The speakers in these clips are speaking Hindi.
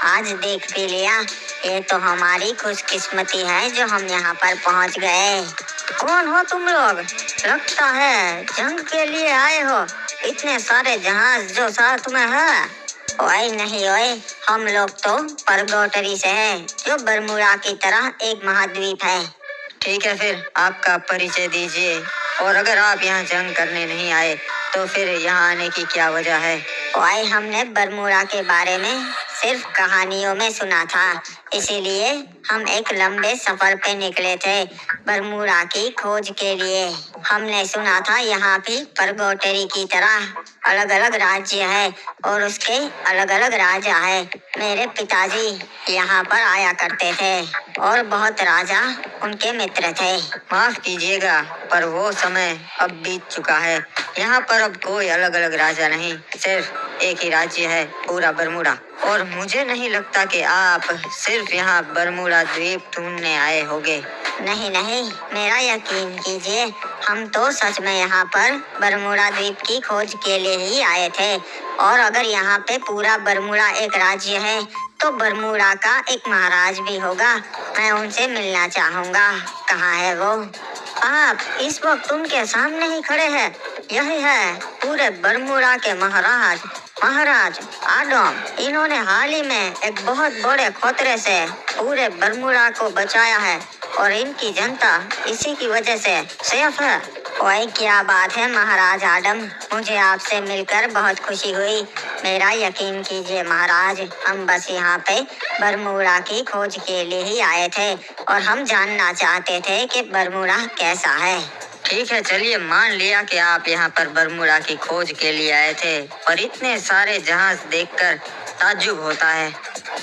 आज देख भी लिया। ये तो हमारी खुशकिस्मती है जो हम यहाँ पर पहुँच गए। कौन हो तुम लोग? लगता है जंग के लिए आए हो। इतने सारे जहाज जो साथ में है। ओए नहीं ओए, हम लोग तो परगोटरी से है, जो बरमूडा की तरह एक महाद्वीप है। ठीक है, फिर आपका परिचय दीजिए। और अगर आप यहाँ जंग करने नहीं आए तो फिर यहाँ आने की क्या वजह है? ओए, हमने बरमूडा के बारे में सिर्फ कहानियों में सुना था, इसीलिए हम एक लंबे सफर पे निकले थे बरमूडा की खोज के लिए। हमने सुना था यहाँ भी परगोटरी की तरह अलग अलग राज्य है और उसके अलग अलग राजा है। मेरे पिताजी यहाँ पर आया करते थे और बहुत राजा उनके मित्र थे। माफ कीजिएगा, पर वो समय अब बीत चुका है। यहाँ पर अब कोई अलग अलग राजा नहीं, सिर्फ एक ही राज्य है, पूरा बरमूडा। और मुझे नहीं लगता कि आप सिर्फ यहाँ बरमूडा द्वीप ढूंढने आए होंगे। नहीं नहीं, मेरा यकीन कीजिए, हम तो सच में यहाँ पर बरमूडा द्वीप की खोज के लिए ही आए थे। और अगर यहाँ पे पूरा बरमूडा एक राज्य है तो बरमूडा का एक महाराज भी होगा। मैं उनसे मिलना चाहूँगा। कहाँ है वो? आप इस वक्त उनके सामने ही खड़े हैं। यही है पूरे बरमूडा के महाराज, महाराज आडम। इन्होंने हाल ही में एक बहुत बड़े खतरे से पूरे बरमूडा को बचाया है और इनकी जनता इसी की वजह से सेफ है। ओए, क्या बात है महाराज आडम, मुझे आपसे मिलकर बहुत खुशी हुई। मेरा यकीन कीजिए महाराज, हम बस यहाँ पे बरमूडा की खोज के लिए ही आए थे और हम जानना चाहते थे कि बरमूडा कैसा है। ठीक है, चलिए मान लिया कि आप यहाँ पर बरमूडा की खोज के लिए आए थे, पर इतने सारे जहाज देखकर ताज्जुब होता है।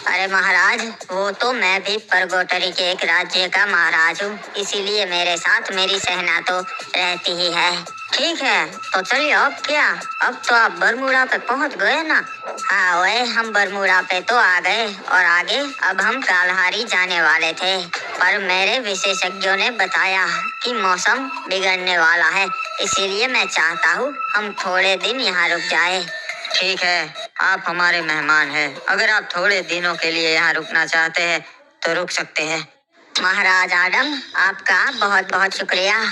अरे महाराज, वो तो मैं भी परगोटरी के एक राज्य का महाराज हूँ, इसीलिए मेरे साथ मेरी सेना तो रहती ही है। ठीक है, तो चलिए अब क्या? अब तो आप बरमूडा पे पहुँच गए ना? हाँ ओए, हम बरमूडा पे तो आ गए और आगे अब हम कालहारी जाने वाले थे, पर मेरे विशेषज्ञों ने बताया कि मौसम बिगड़ने वाला है, इसीलिए मैं चाहता हूँ हम थोड़े दिन यहाँ रुक जाए। ठीक है, आप हमारे मेहमान हैं। अगर आप थोड़े दिनों के लिए यहाँ रुकना चाहते हैं तो रुक सकते हैं। महाराज आडम, आपका बहुत बहुत शुक्रिया।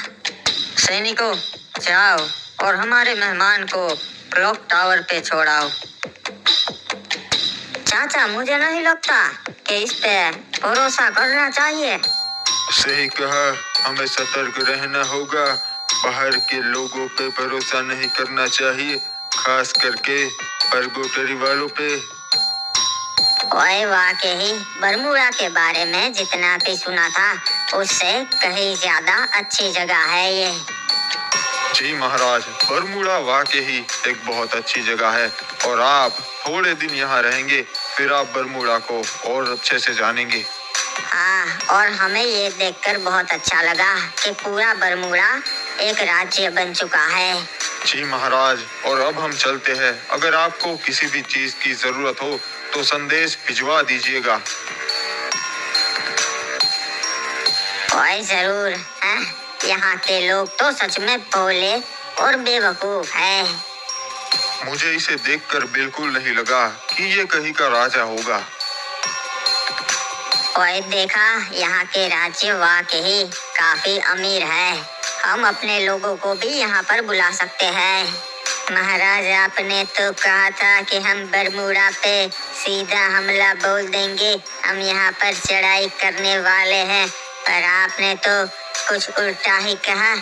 सैनिकों, जाओ और हमारे मेहमान को क्लॉक टावर पे छोड़ाओ। चाचा, मुझे नहीं लगता कि इस पे भरोसा करना चाहिए। सही कहा, हमें सतर्क रहना होगा। बाहर के लोगों पे भरोसा नहीं करना चाहिए, खास करके परगोटरी वालों पे। ओए, वाकई बरमूडा के बारे में जितना भी सुना था उससे कहीं ज्यादा अच्छी जगह है ये। जी महाराज, बरमूडा वाकई एक बहुत अच्छी जगह है और आप थोड़े दिन यहाँ रहेंगे, फिर आप बरमूडा को और अच्छे से जानेंगे। हाँ, और हमें ये देखकर बहुत अच्छा लगा कि पूरा बरमूडा एक राज्य बन चुका है। जी महाराज, और अब हम चलते हैं। अगर आपको किसी भी चीज की जरूरत हो तो संदेश भिजवा दीजिएगा। ओए जरूर। यहाँ के लोग तो सच में भोले और बेवकूफ है। मुझे इसे देखकर बिल्कुल नहीं लगा कि ये कहीं का राजा होगा। ओए देखा, यहाँ के राज्य वाकई काफी अमीर है। हम अपने लोगों को भी यहाँ पर बुला सकते हैं। महाराज, आपने तो कहा था कि हम बरमूडा पे सीधा हमला बोल देंगे, हम यहाँ पर चढ़ाई करने वाले हैं, पर आपने तो कुछ उल्टा ही कहा।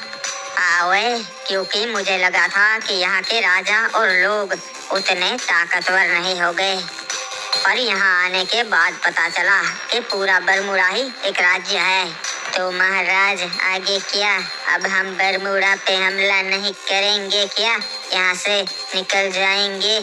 ओए, क्योंकि मुझे लगा था कि यहाँ के राजा और लोग उतने ताकतवर नहीं हो गए, पर यहाँ आने के बाद पता चला कि पूरा बरमूडा ही एक राज्य है। तो महाराज, आगे क्या? अब हम बरमूडा पे हमला नहीं करेंगे क्या? यहाँ से निकल जाएंगे?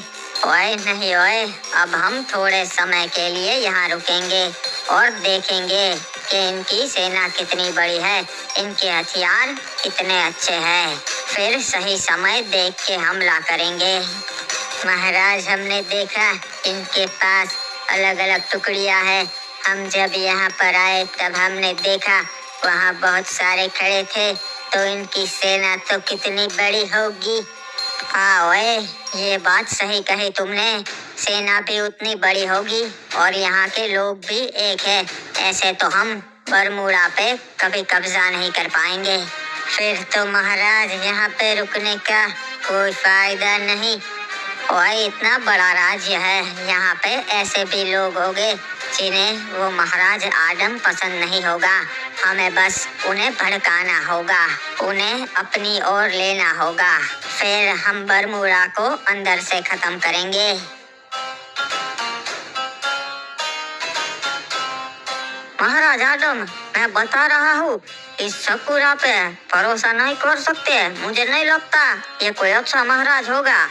ओए नहीं ओए, अब हम थोड़े समय के लिए यहाँ रुकेंगे और देखेंगे कि इनकी सेना कितनी बड़ी है, इनके हथियार कितने अच्छे हैं, फिर सही समय देख के हमला करेंगे। महाराज, हमने देखा इनके पास अलग अलग टुकड़ियां हैं। हम जब यहाँ पर आए तब हमने देखा वहाँ बहुत सारे खड़े थे, तो इनकी सेना तो कितनी बड़ी होगी। हाँ ओए, ये बात सही कही तुमने। सेना भी उतनी बड़ी होगी और यहाँ के लोग भी एक है। ऐसे तो हम बरमूडा पे कभी कब्जा नहीं कर पाएंगे। फिर तो महाराज यहाँ पे रुकने का कोई फायदा नहीं। और इतना बड़ा राज्य है, यहाँ पे ऐसे भी लोग होंगे जिन्हें वो महाराज आडम पसंद नहीं होगा। हमें बस उन्हें भड़काना होगा, उन्हें अपनी ओर लेना होगा, फिर हम बरमूडा को अंदर से खत्म करेंगे। महाराज आडम, मैं बता रहा हूँ, इस सकुरा पे भरोसा नहीं कर सकते। मुझे नहीं लगता ये कोई अच्छा महाराज होगा।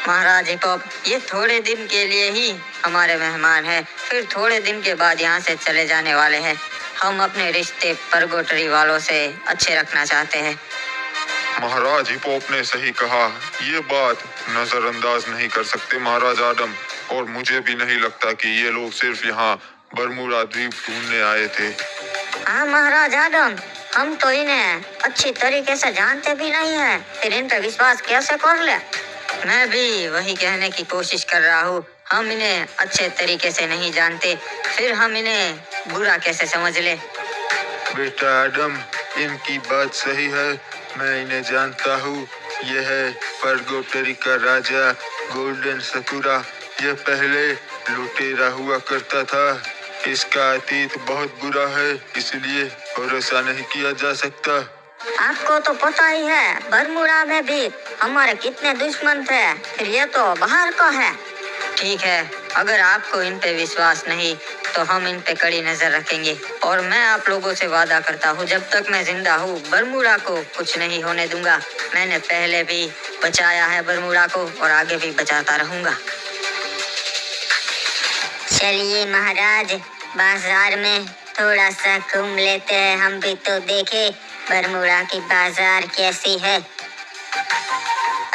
महाराज हिपोप, ये थोड़े दिन के लिए ही हमारे मेहमान हैं, फिर थोड़े दिन के बाद यहाँ से चले जाने वाले हैं। हम अपने रिश्ते परगोटरी वालों से अच्छे रखना चाहते हैं। महाराज हिपोप ने सही कहा, ये बात नजरअंदाज नहीं कर सकते महाराज आडम। और मुझे भी नहीं लगता कि ये लोग सिर्फ यहाँ बरमूडा द्वीप ढूंढने आए थे। हाँ महाराज आडम, हम तो इन्हें अच्छी तरीके से जानते भी नहीं है, फिर इन पे विश्वास कैसे कर ले। मैं भी वही कहने की कोशिश कर रहा हूँ। हम इन्हें अच्छे तरीके से नहीं जानते, फिर हम इन्हें बुरा कैसे समझ ले। बेटा आडम, इनकी बात सही है, मैं इन्हें जानता हूँ। यह है परगोटरी का राजा गोल्डन सकुरा। यह पहले लुटेरा हुआ करता था। इसका अतीत बहुत बुरा है, इसलिए भरोसा नहीं किया जा सकता। आपको तो पता ही है बरमूडा में भी हमारे कितने दुश्मन थे, फिर ये तो बाहर का है। ठीक है, अगर आपको इन पे विश्वास नहीं तो हम इन पे कड़ी नजर रखेंगे। और मैं आप लोगों से वादा करता हूँ, जब तक मैं जिंदा हूँ बरमूडा को कुछ नहीं होने दूंगा। मैंने पहले भी बचाया है बरमूडा को और आगे भी बचाता रहूंगा। चलिए महाराज, बाजार में थोड़ा सा घूम लेते हैं, हम भी तो देखे बरमूडा की बाजार कैसी है।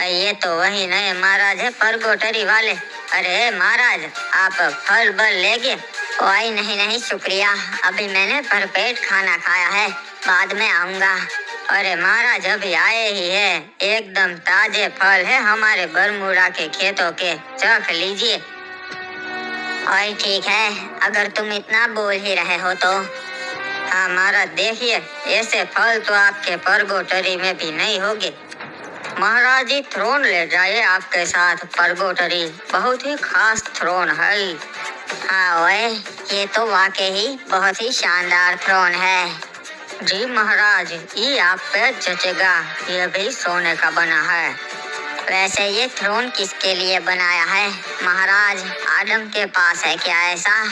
ये तो वही नए महाराज है परगोटरी वाले। अरे महाराज, आप फल बल ले गए? ओए नहीं शुक्रिया, अभी मैंने भरपेट खाना खाया है, बाद में आऊंगा। अरे महाराज, अभी आए ही है, एकदम ताजे फल है हमारे बरमूडा के खेतों के, चख लीजिए। और ठीक है, अगर तुम इतना बोल ही रहे हो तो। हाँ महाराज, देखिए ऐसे फल तो आपके परगोटरी में भी नहीं होगे। महाराज जी, थ्रोन ले जाइए आपके साथ, परगोटरी बहुत ही खास थ्रोन है। हाँ ओए, ये तो वाकई ही बहुत ही शानदार थ्रोन है। जी महाराज, ये आप पे जचेगा, ये भी सोने का बना है। वैसे ये थ्रोन किसके लिए बनाया है? महाराज आडम के पास है क्या ऐसा?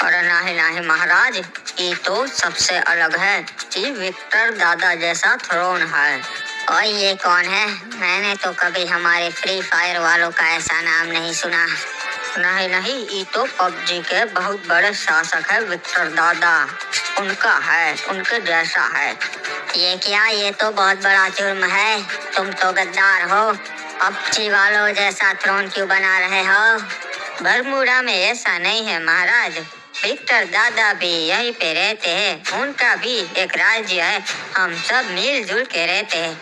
और नहीं महाराज, ये तो सबसे अलग है, ये विक्टर दादा जैसा थ्रोन है। और ये कौन है? मैंने तो कभी हमारे फ्री फायर वालों का ऐसा नाम नहीं सुना। नहीं, ये तो पबजी के बहुत बड़े शासक है विक्टर दादा, उनका है, उनके जैसा है। ये क्या? ये तो बहुत बड़ा जुर्म है, तुम तो गद्दार हो। पबजी वालों जैसा थ्रोन क्यों बना रहे हो? बरमूडा में ऐसा नहीं है महाराज, विक्टर दादा भी यहीं पे रहते हैं, उनका भी एक राज्य है, हम सब मिलजुल के रहते हैं।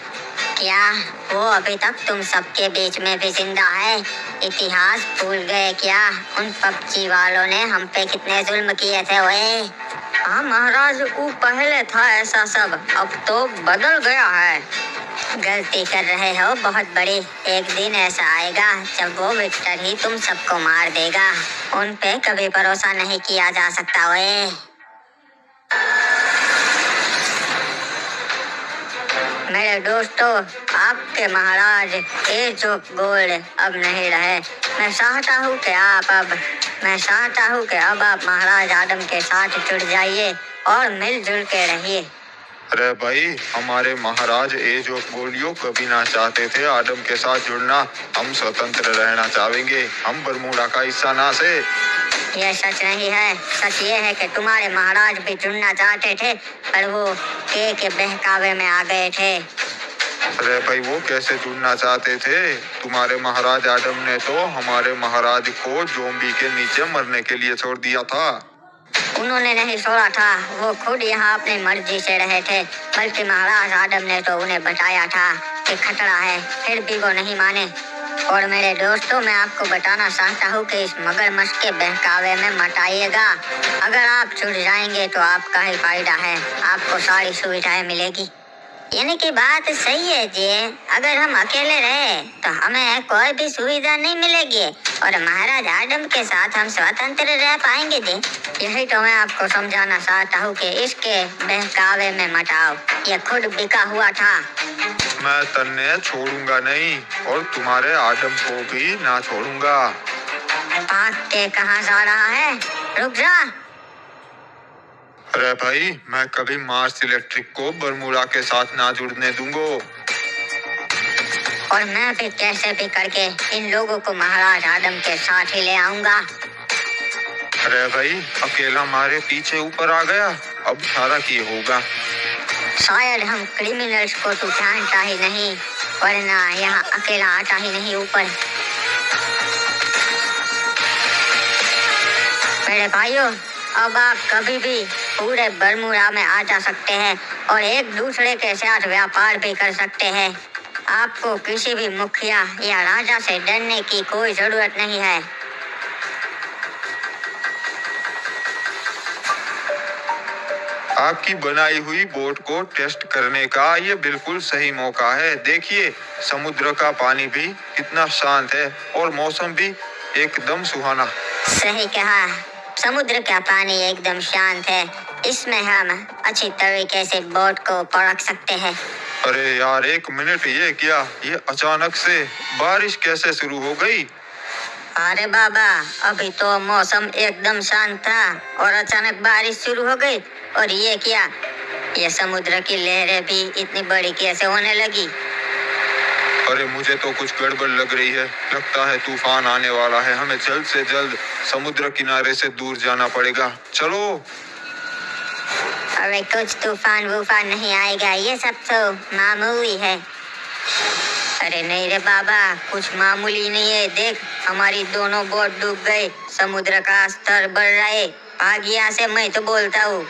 क्या वो अभी तक तुम सबके बीच में भी जिंदा है? इतिहास भूल गए क्या? उन पबजी वालों ने हम पे कितने जुल्म किए थे ओए। हाँ महाराज, वो पहले था ऐसा सब, अब तो बदल गया है। गलती कर रहे हो बहुत बड़ी, एक दिन ऐसा आएगा जब वो विक्टर ही तुम सबको मार देगा। उन पे कभी भरोसा नहीं किया जा सकता ओए। मेरे दोस्तों, आपके महाराज एजोप गोल्ड अब नहीं रहे। मैं चाहता हूँ कि अब आप महाराज आडम के साथ जुड़ जाइए और मिलजुल के रहिए। अरे भाई, हमारे महाराज एजोप गोल्डियो कभी ना चाहते थे आडम के साथ जुड़ना। हम स्वतंत्र रहना चाहेंगे, हम बरमूडा का हिस्सा ना से। यह सच नहीं है, सच ये है कि तुम्हारे महाराज भी जुड़ना चाहते थे, पर वो के बहकावे में आ गए थे। अरे भाई, वो कैसे जुड़ना चाहते थे? तुम्हारे महाराज आडम ने तो हमारे महाराज को ज़ोंबी के नीचे मरने के लिए छोड़ दिया था। उन्होंने नहीं छोड़ा था, वो खुद यहाँ अपनी मर्जी से रहे थे, बल्कि महाराज आडम ने तो उन्हें बताया था कि खतरा है, फिर भी वो नहीं माने। और मेरे दोस्तों, मैं आपको बताना चाहता हूँ कि इस मगरमच्छ के बहकावे में मत आइएगा। अगर आप छूट जाएंगे तो आपका ही फायदा है, आपको सारी सुविधाएं मिलेगी। यानी कि बात सही है जी। अगर हम अकेले रहे तो हमें कोई भी सुविधा नहीं मिलेगी और महाराज आदम के साथ हम स्वतंत्र रह पाएंगे जी। यही तो मैं आपको समझाना चाहता हूँ कि इसके बहकावे में मत आओ, ये खुद बिका हुआ था। मैं तन्ने छोड़ूंगा नहीं और तुम्हारे आदम को भी ना छोड़ूंगा। भाग के कहाँ जा रहा है? रुक जा। अरे भाई, मैं कभी मार्स इलेक्ट्रिक को बरमूडा के साथ ना जुड़ने दूंगा। और मैं भी कैसे भी करके इन लोगों को महाराज आदम के साथ ही ले आऊंगा। अरे भाई, अकेला हमारे पीछे ऊपर आ गया, अब सारा की होगा। शायद हम क्रिमिनल्स को तो जानता ही नहीं, वरना यहाँ अकेला आता ही नहीं ऊपर। मेरे भाइयों, अब आप कभी भी पूरे बरमूडा में आ जा सकते हैं और एक दूसरे के साथ व्यापार भी कर सकते हैं। आपको किसी भी मुखिया या राजा से डरने की कोई जरूरत नहीं है। आपकी बनाई हुई बोट को टेस्ट करने का ये बिल्कुल सही मौका है। देखिए, समुद्र का पानी भी कितना शांत है और मौसम भी एकदम सुहाना। सही कहा, समुद्र का पानी एकदम शांत है, इसमें हम अच्छी तरीके से बोट को परख सकते हैं। अरे यार, एक मिनट, ये क्या? ये अचानक से बारिश कैसे शुरू हो गई? अरे बाबा, अभी तो मौसम एकदम शांत था और अचानक बारिश शुरू हो गई। और ये क्या, ये समुद्र की लहरें भी इतनी बड़ी कैसे होने लगी? अरे मुझे तो कुछ गड़बड़ लग रही है, लगता है तूफान आने वाला है। हमें जल्द से जल्द समुद्र किनारे से दूर जाना पड़ेगा। चलो। अरे कुछ तूफान वूफान नहीं आएगा, ये सब तो मामूली है। अरे नहीं रे बाबा, कुछ मामूली नहीं है। देख, हमारी दोनों बोट डूब गई, समुद्र का स्तर बढ़ रहा है। भाग यहाँ से, मैं तो बोलता हूँ।